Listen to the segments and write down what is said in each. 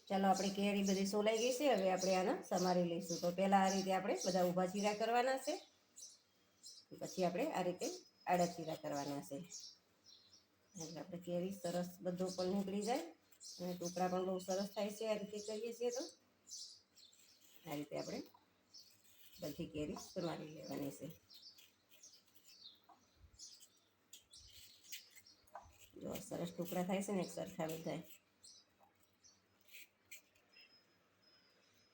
ચાલો આપણી કેરી બધી સોલાઈ ગઈ છે. હવે આપણે આને સમારી લઈશું. તો પહેલાં આ રીતે આપણે બધા ઊભા ચીરા કરવાના છે, પછી આપણે આ રીતે આડા ચીરા કરવાના છે. એટલે આપણે કેરી સરસ બધું પણ નીકળી જાય અને ટુકડા પણ બહુ સરસ થાય છે. આ રીતે કરીએ છીએ તો આ રીતે આપણે બધી કેરી સમારી લેવાની છે. જો સરસ ટુકડા થાય છે ને એક સરખા બધા.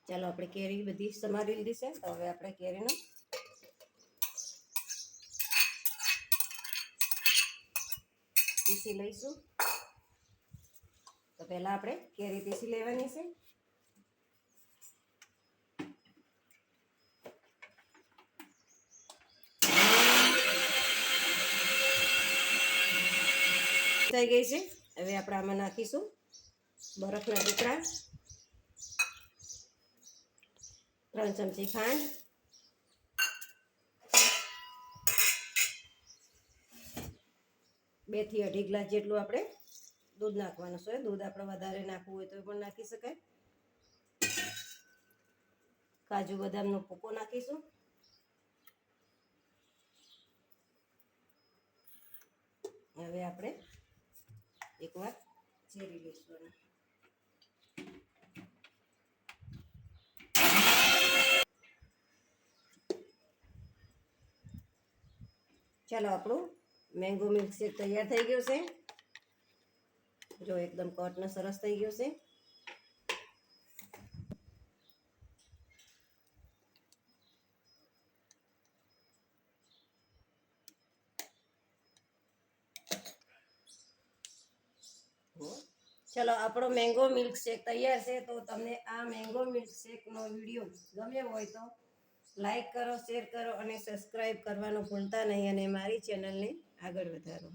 ચાલો આપણે કેરી બધી સમારી લીધી છે. તો હવે આપણે કેરીનો પીસી લઈશું. તો પહેલાં આપણે કેરી પીસી લેવાની છે. થઈ ગઈ છે. હવે આપણે આમાં નાખીશું બરફના ટુકડા, 3 ચમચી ખાંડ, 2 થી 2.5 ગ્લાસ જેટલું આપણે દૂધ નાખવાનું છે. દૂધ આપણે વધારે નાખવું હોય તો પણ નાખી શકાય. કાજુ બદામનો ભૂકો નાખીશું. હવે આપણે એકવાર ચેરી લઈશું. ચાલો આપણું મેંગો મિલ્કશેક તૈયાર થઈ ગયું છે. જો એકદમ કટનો સરસ થઈ ગયો છે. ચલો આપણો મેંગો મિલ્કશેક તૈયાર છે. તો તમને આ મેંગો મિલ્કશેકનો વિડીયો ગમ્યો હોય તો લાઈક કરો, શેર કરો અને સબસ્ક્રાઈબ કરવાનું ભૂલતા નહીં અને મારી ચેનલને આગળ વધારો.